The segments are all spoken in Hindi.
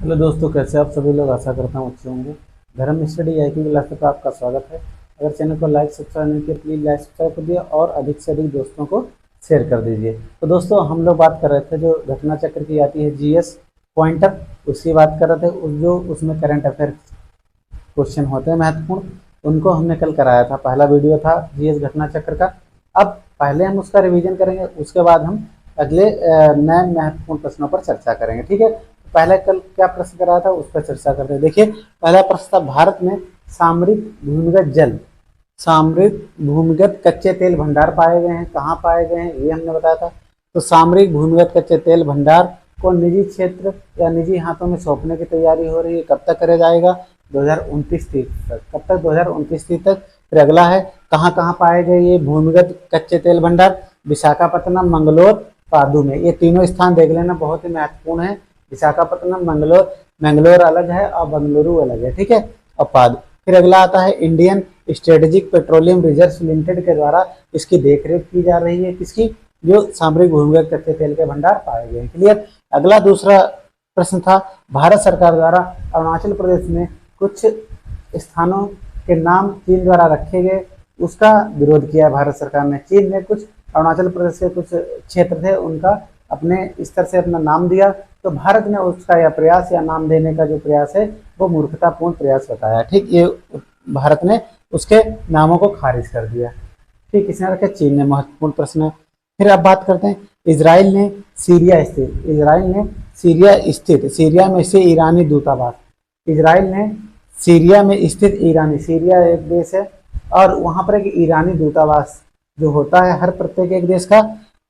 हेलो दोस्तों, कैसे आप सभी लोग। आशा करता हूँ अच्छे होंगे। धर्म स्टडी आई की क्लास पर आपका स्वागत है। अगर चैनल को लाइक सब्सक्राइब नहीं किया, प्लीज़ लाइक सब्सक्राइब कर दिए और अधिक से अधिक दोस्तों को शेयर कर दीजिए। तो दोस्तों, हम लोग बात कर रहे थे जो घटना चक्र की आती है जीएस पॉइंटर, उसकी बात कर रहे थे। जो उसमें करंट अफेयर क्वेश्चन होते हैं महत्वपूर्ण, उनको हमने कल कराया था। पहला वीडियो था जीएस घटना चक्र का। अब पहले हम उसका रिवीजन करेंगे, उसके बाद हम अगले नए महत्वपूर्ण प्रश्नों पर चर्चा करेंगे। ठीक है, पहले कल क्या प्रश्न कराया था उस पर चर्चा करते हैं। देखिए, पहला प्रश्न था भारत में सामरिक भूमिगत जल, सामरिक भूमिगत कच्चे तेल भंडार पाए गए हैं। कहाँ पाए गए हैं ये हमने बताया था। तो सामरिक भूमिगत कच्चे तेल भंडार को निजी क्षेत्र या निजी हाथों में सौंपने की तैयारी हो रही है। कब तक करे जाएगा? 2029-30 तक। कब तक? 2029-30 तक। फिर अगला है कहाँ कहाँ पाए गए ये भूमिगत कच्चे तेल भंडार? विशाखापट्टनम, मंगलोर, पादू में। ये तीनों स्थान देख लेना, बहुत ही महत्वपूर्ण है। विशाखापट्टनम, मंगलोर, मंगलोर अलग है और बंगलुरु अलग है। ठीक है, और पादू। फिर अगला आता है Indian strategic petroleum reserve limited के द्वारा इसकी देखरेख की जा रही है। किसकी? जो सामरिक भूमिगत कच्चे तेल के भंडार पाए गए हैं। क्लियर। अगला दूसरा प्रश्न था भारत सरकार द्वारा अरुणाचल प्रदेश में कुछ स्थानों के नाम चीन द्वारा रखे गए, उसका विरोध किया भारत सरकार ने। चीन ने कुछ अरुणाचल प्रदेश के कुछ क्षेत्र थे, उनका अपने स्तर से अपना नाम दिया, तो भारत ने उसका यह प्रयास या नाम देने का जो प्रयास है वो मूर्खतापूर्ण प्रयास बताया। ठीक, ये भारत ने उसके नामों को खारिज कर दिया। ठीक, किसने रखे? चीन ने। महत्वपूर्ण प्रश्न है। फिर अब बात करते हैं इसराइल ने सीरिया स्थित, इसराइल ने सीरिया स्थित, सीरिया में से ईरानी दूतावास, इसराइल ने सीरिया में स्थित ईरानी, सीरिया एक देश है और वहां पर एक ईरानी दूतावास जो होता है हर प्रत्येक एक देश का,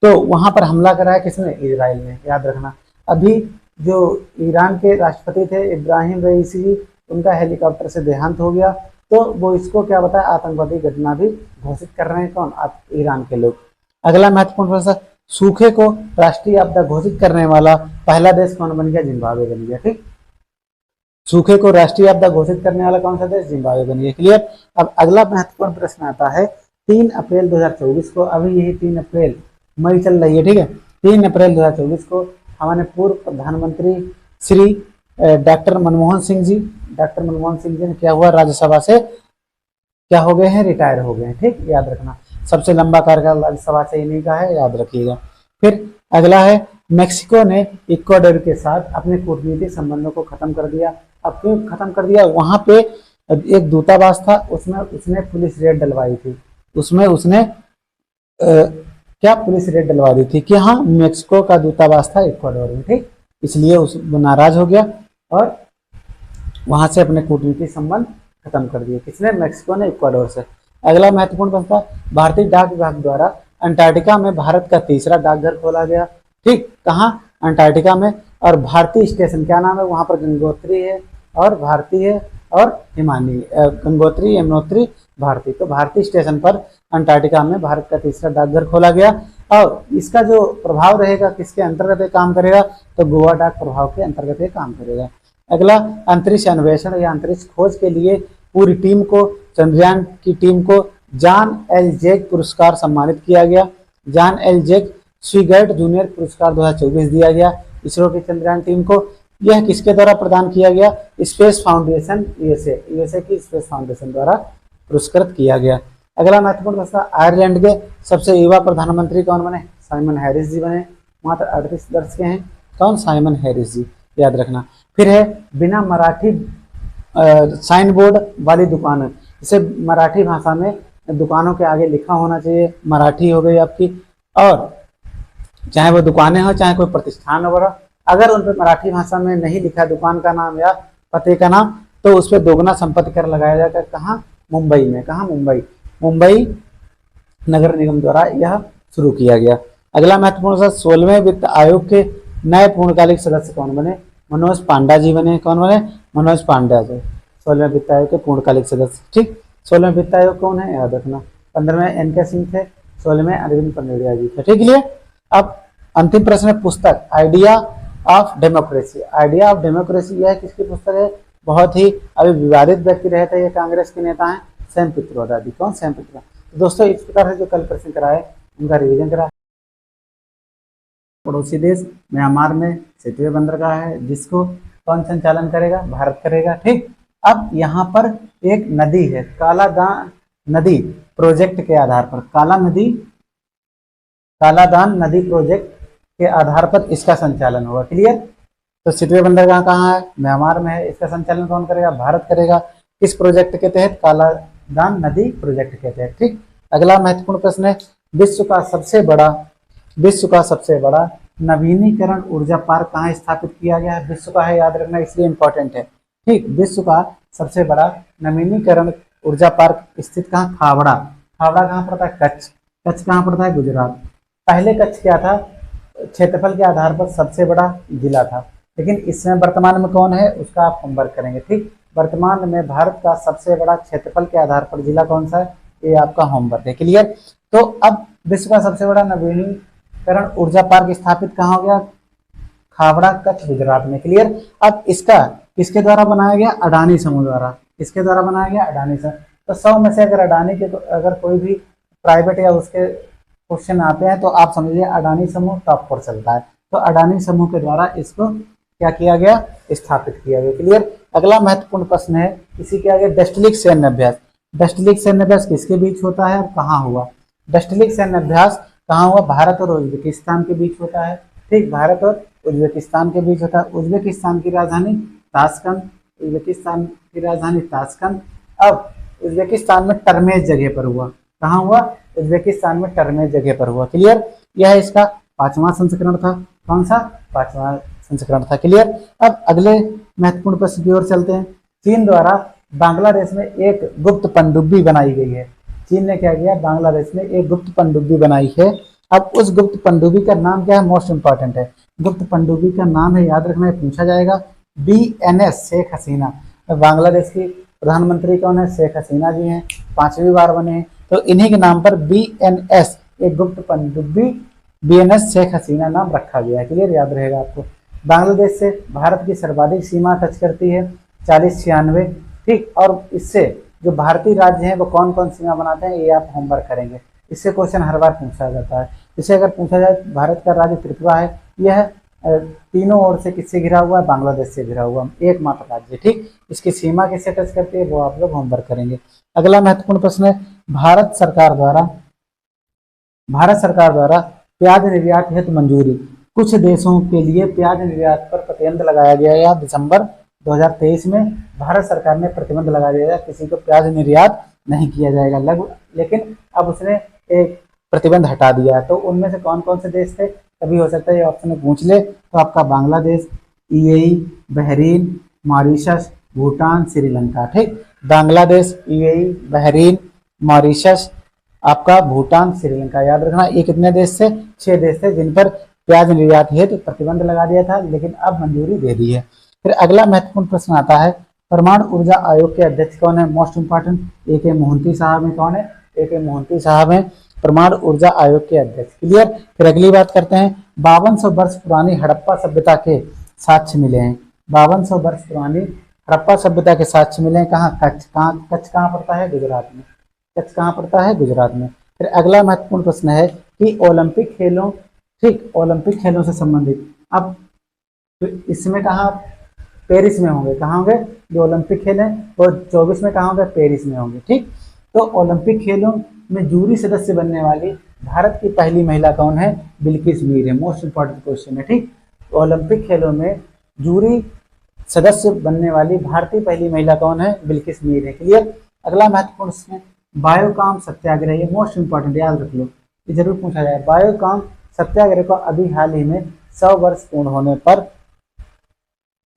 तो वहां पर हमला कराया किसने? इसराइल ने। याद रखना। अभी जो ईरान के राष्ट्रपति थे इब्राहिम रईसी जी, उनका हेलीकॉप्टर से देहांत हो गया, तो वो इसको क्या बताया? आतंकवादी घटना भी घोषित कर रहे हैं। कौन? ईरान के लोग। अगला महत्वपूर्ण प्रश्न, सूखे को राष्ट्रीय आपदा घोषित करने वाला पहला देश कौन बन गया? जिम्बाब्वे बन गया। ठीक, सूखे को राष्ट्रीय आपदा घोषित करने वाला कौन सा देश? जिम्बाब्वे बन गया। क्लियर। अब अगला महत्वपूर्ण प्रश्न आता है 3 अप्रैल 2024 को, अभी यही 3 अप्रैल, मई चल रही है। ठीक है, 3 अप्रैल 2024 को हमारे पूर्व प्रधानमंत्री श्री डॉक्टर मनमोहन सिंह जी, डॉक्टर मनमोहन सिंह जी ने क्या हुआ? राज्यसभा से क्या हो गए हैं? रिटायर हो गए हैं। ठीक, याद रखना। सबसे लंबा कार्यकाल राज्यसभा से इन्हीं का है, याद रखिएगा। फिर अगला है मेक्सिको ने इक्वाडोर के साथ अपने कूटनीतिक संबंधों को खत्म कर दिया। अब क्यों खत्म कर दिया? वहां पे एक दूतावास था, उसमें उसने पुलिस रेड डलवाई थी। उसमें उसने क्या पुलिस रेड डलवा दी थी कि हाँ, मेक्सिको का दूतावास था इक्वाडोर में। ठीक, इसलिए उस नाराज हो गया और वहां से अपने कूटनीतिक संबंध खत्म कर दिए। किसने? मेक्सिको ने इक्वाडोर से। अगला महत्वपूर्ण प्रश्न, भारतीय डाक विभाग द्वारा अंटार्कटिका में भारत का तीसरा डाकघर खोला गया। ठीक, कहाँ? अंटार्कटिका में। और भारतीय स्टेशन क्या नाम है? वहां पर गंगोत्री है और भारती है और हिमानी, गंगोत्री, यमुनोत्री, भारती। तो भारतीय स्टेशन पर अंटार्कटिका में भारत का तीसरा डाकघर खोला गया। और इसका जो प्रभाव रहेगा किसके अंतर्गत ये काम करेगा? तो गोवा डाक प्रभाव के अंतर्गत ये काम करेगा। अगला, अंतरिक्ष अन्वेषण या अंतरिक्ष खोज के लिए पूरी टीम को, चंद्रयान की टीम को जॉन एल जेक पुरस्कार सम्मानित किया गया। जॉन एल जेक स्वीगर्ट जूनियर पुरस्कार 2024 दिया गया इसरो की चंद्रयान टीम को। यह किसके द्वारा प्रदान किया गया? स्पेस फाउंडेशन यूएसए, यूएसए की स्पेस फाउंडेशन द्वारा पुरस्कृत किया गया। अगला महत्वपूर्ण प्रश्न, आयरलैंड के सबसे युवा प्रधानमंत्री कौन बने? साइमन हैरिस जी बने। मात्र 38 वर्ष के हैं। कौन? साइमन हैरिस जी, याद रखना। फिर है बिना मराठी साइन बोर्ड वाली दुकान, इसे मराठी भाषा में दुकानों के आगे लिखा होना चाहिए। मराठी हो गई आपकी, और चाहे वो दुकानें हो चाहे कोई प्रतिष्ठान वगैरह, अगर उन पर मराठी भाषा में नहीं लिखा दुकान का नाम या पते का नाम, तो उस पर दोगुना संपत्ति कर लगाया जाएगा। कहाँ? मुंबई में। कहाँ? मुंबई। मुंबई नगर निगम द्वारा यह शुरू किया गया। अगला महत्वपूर्ण 16वें वित्त आयोग के नए पूर्णकालिक सदस्य कौन बने? मनोज पांडा जी बने। कौन बने? मनोज पांडा जी, 16वें वित्त आयोग के पूर्णकालिक सदस्य। ठीक, 16वें वित्त आयोग कौन है? याद रखना। 15वें एन.के. सिंह थे, 16वें अरविंद पनवेड़िया जी थे। ठीक है। अब अंतिम प्रश्न है पुस्तक idea of democracy. Idea of democracy यह किसकी पुस्तक है? बहुत ही अभी विवादित व्यक्ति रहे थे, ये कांग्रेस के नेता हैं, सैम पित्रोदा जी। कौन? सैम पित्रोदा। दोस्तों, इस प्रकार से जो कल प्रश्न कराए उनका रिवीजन करा। पड़ोसी देश म्यांमार में सेतुवे बंदरगाह है जिसको कौन संचालन करेगा? भारत करेगा। ठीक, अब यहाँ पर एक नदी है, कालादान नदी प्रोजेक्ट के आधार पर, कालादान नदी प्रोजेक्ट के आधार पर इसका संचालन होगा। क्लियर? तो सितवे बंदरगाह कहाँ है? म्यांमार में है। इसका संचालन कौन करेगा? भारत करेगा। किस प्रोजेक्ट के तहत? कालादान नदी प्रोजेक्ट के तहत। ठीक, अगला महत्वपूर्ण प्रश्न है, विश्व का सबसे बड़ा नवीनीकरण ऊर्जा पार्क कहाँ स्थापित किया गया है? विश्व का है, याद रखना, इसलिए इंपॉर्टेंट है। ठीक, विश्व का सबसे बड़ा नवीनीकरण ऊर्जा पार्क स्थित कहाँ? खावड़ा। खावड़ा कहाँ पड़ता है? कच्छ। कच्छ कहाँ पड़ता है? गुजरात। पहले कच्छ क्या था? क्षेत्रफल के आधार पर सबसे बड़ा जिला था, लेकिन इसमें वर्तमान में कौन है उसका आप होमवर्क करेंगे। ठीक, वर्तमान में भारत का सबसे बड़ा क्षेत्रफल के आधार पर जिला कौन सा है? ये आपका होमवर्क है। क्लियर? तो अब विश्व का सबसे बड़ा नवीनीकरण ऊर्जा पार्क स्थापित कहाँ हो गया? खावड़ा, कच्छ, गुजरात में। क्लियर? अब इसका किसके द्वारा बनाया गया? अडानी समूह द्वारा। किसके द्वारा बनाया गया? अडानी समूह। तो 100 में से अगर अडानी के अगर कोई भी प्राइवेट या उसके क्वेश्चन आते हैं तो आप समझिए अडानी समूह टॉप पर चलता है। तो अडानी समूह के द्वारा इसको क्या किया गया? स्थापित किया गया। क्लियर? अगला महत्वपूर्ण प्रश्न है, इसी के आगे डस्टलिक सैन्य अभ्यास। डस्टलिक सैन्य अभ्यास किसके बीच होता है और कहाँ हुआ? डस्टलिक सैन्य अभ्यास कहाँ हुआ? भारत और उज्बेकिस्तान के बीच होता है। ठीक, भारत और उज्बेकिस्तान के बीच होता है। उज्बेकिस्तान की राजधानी ताशकंद, उज्बेकिस्तान की राजधानी ताशकंद। अब उज्बेकिस्तान में टर्मेज जगह पर हुआ। कहाँ हुआ? उज्बेकिस्तान में टर्मेज जगह पर हुआ। क्लियर? यह इसका 5वां संस्करण था। कौन सा? 5वां संस्करण था। क्लियर? अब अगले महत्वपूर्ण प्रश्न की ओर चलते हैं। चीन द्वारा बांग्लादेश में एक गुप्त पनडुब्बी बनाई गई है। चीन ने क्या किया? बांग्लादेश में एक गुप्त पनडुब्बी बनाई है। अब उस गुप्त पनडुब्बी का नाम क्या है? मोस्ट इंपॉर्टेंट है। गुप्त पनडुब्बी का नाम है, याद रखना, पूछा जाएगा, BNS शेख हसीना। बांग्लादेश की प्रधानमंत्री कौन है? शेख हसीना जी हैं, 5वीं बार बने हैं। तो इन्हीं के नाम पर BNS एक गुप्त पनडुब्बी BNS शेख हसीना नाम रखा गया है। क्लियर? याद रहेगा आपको। बांग्लादेश से भारत की सर्वाधिक सीमा टच करती है 4096। ठीक, और इससे जो भारतीय राज्य हैं वो कौन कौन सीमा बनाते हैं ये आप होमवर्क करेंगे। इससे क्वेश्चन हर बार पूछा जाता है। इसे अगर पूछा जाए, भारत का राज्य त्रिपुरा है, यह तीनों ओर से किससे घिरा हुआ है? बांग्लादेश से घिरा हुआ, एकमात्र राज्य। ठीक, इसकी सीमा किससे टच करती है वो आप लोग होमवर्क करेंगे। अगला महत्वपूर्ण प्रश्न है, भारत सरकार द्वारा प्याज निर्यात हेतु मंजूरी। कुछ देशों के लिए प्याज निर्यात पर प्रतिबंध लगाया गया या दिसंबर 2023 में भारत सरकार ने प्रतिबंध लगा दिया, किसी को प्याज निर्यात नहीं किया जाएगा। लेकिन अब उसने एक प्रतिबंध हटा दिया है। तो उनमें से कौन कौन से देश थे? कभी हो सकता है ये ऑप्शन में पूछ ले, तो आपका Bangladesh, UAE, Bahrain, Mauritius, Bhutan, Sri Lanka. ठीक, बांग्लादेश, UAE, बहरीन, मॉरिशस, आपका भूटान, श्रीलंका। याद रखना, ये कितने देश थे? 6 देश थे जिन पर प्याज निर्यात हेतु प्रतिबंध लगा दिया था, लेकिन अब मंजूरी दे दी है। फिर अगला महत्वपूर्ण प्रश्न आता है, परमाणु ऊर्जा आयोग के अध्यक्ष कौन है? मोस्ट इंपॉर्टेंट, AK मोहंती साहब हैं। कौन है? AK मोहंती साहब हैं परमाणु ऊर्जा आयोग के अध्यक्ष। क्लियर? फिर अगली बात करते हैं, 5200 वर्ष पुरानी हड़प्पा सभ्यता के साक्ष्य मिले हैं। 5200 वर्ष पुरानी हड़प्पा सभ्यता के साक्ष्य मिले हैं। कहाँ? कच्छ। कच्छ कहाँ पड़ता है? गुजरात में। कच्छ कहाँ पड़ता है? गुजरात में। फिर अगला महत्वपूर्ण प्रश्न है कि ओलंपिक खेलों, ठीक, ओलंपिक खेलों से संबंधित, अब इसमें कहाँ? पेरिस में होंगे। कहाँ होंगे? जो ओलंपिक खेल हैं वो 24 में कहाँ होंगे? पेरिस में होंगे। ठीक, तो ओलंपिक खेलों में जूरी सदस्य बनने वाली भारत की पहली महिला कौन है? बिल्किस मीर है। मोस्ट इंपॉर्टेंट क्वेश्चन है। ठीक, ओलंपिक खेलों में जूरी सदस्य बनने वाली भारतीय पहली महिला कौन है? बिल्किस मीर है। क्लियर? अगला महत्वपूर्ण प्रश्न, बायोकाम सत्याग्रह, ये मोस्ट इंपॉर्टेंट, याद रख लो, ये जरूर पूछा जाए। बायोकाम सत्याग्रह को अभी हाल ही में 100 वर्ष पूर्ण होने पर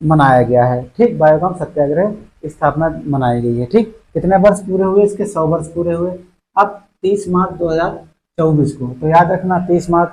मनाया गया है। ठीक, बायोकाम सत्याग्रह स्थापना मनाई गई है। ठीक, कितने वर्ष पूरे हुए इसके? 100 वर्ष पूरे हुए। अब 30 मार्च 2024 को, तो याद रखना 30 मार्च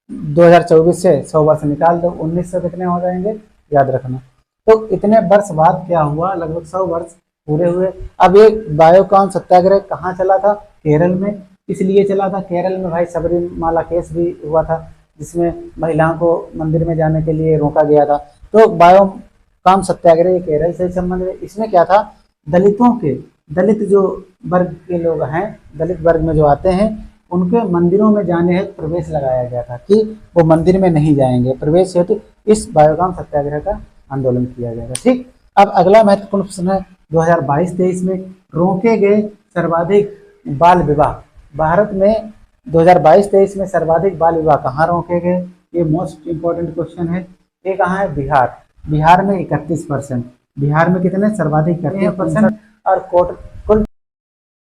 2024 से 100 वर्ष निकाल दो, 1900 कितने हो जाएंगे? याद रखना। तो इतने वर्ष बाद क्या हुआ? लगभग 100 वर्ष पूरे हुए। अब ये बायोकाम सत्याग्रह कहाँ चला था? केरल में। इसलिए चला था केरल में भाई, सबरीमाला केस भी हुआ था जिसमें महिलाओं को मंदिर में जाने के लिए रोका गया था। तो बायोकाम सत्याग्रह केरल से संबंधित है। इसमें क्या था? दलित जो वर्ग के लोग हैं, दलित वर्ग में जो आते हैं, उनके मंदिरों में जाने हेतु प्रवेश लगाया गया था कि वो मंदिर में नहीं जाएंगे। प्रवेश हेतु इस बायोकाम सत्याग्रह का आंदोलन किया जाएगा। ठीक, अब अगला महत्वपूर्ण प्रश्न है 2022-23 में रोके गए सर्वाधिक बाल विवाह। भारत में 2022-23 में सर्वाधिक बाल विवाह कहाँ रोके गए, ये मोस्ट इंपॉर्टेंट क्वेश्चन है। ये कहाँ है, बिहार। बिहार में 31%, बिहार में कितने सर्वाधिक 31%, और कुल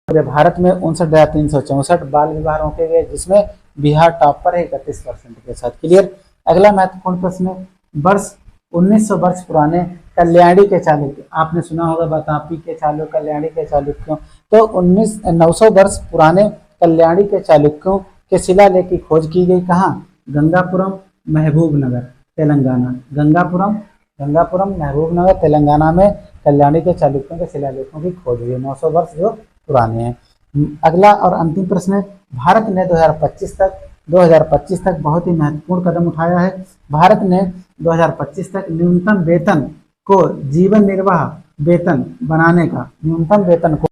भारत में 59,364 बाल विवाह रोके गए, जिसमें बिहार टॉप पर है 31% के साथ। क्लियर। अगला महत्वपूर्ण प्रश्न है वर्ष 1900 वर्ष पुराने कल्याणी के चालुक्य। आपने सुना होगा बतापी के चालुक्य, कल्याणी के चालुक्यों। तो 900 वर्ष पुराने कल्याणी के चालुक्यों के शिलालेख की खोज की गई कहाँ, गंगापुरम महबूबनगर तेलंगाना। गंगापुरम महबूबनगर तेलंगाना में कल्याणी के चालुक्यों के शिलालेखों की खोज हुई है, 900 वर्ष जो पुराने हैं। अगला और अंतिम प्रश्न है भारत ने 2025 तक बहुत ही महत्वपूर्ण कदम उठाया है। भारत ने 2025 तक न्यूनतम वेतन को जीवन निर्वाह वेतन बनाने का, न्यूनतम वेतन को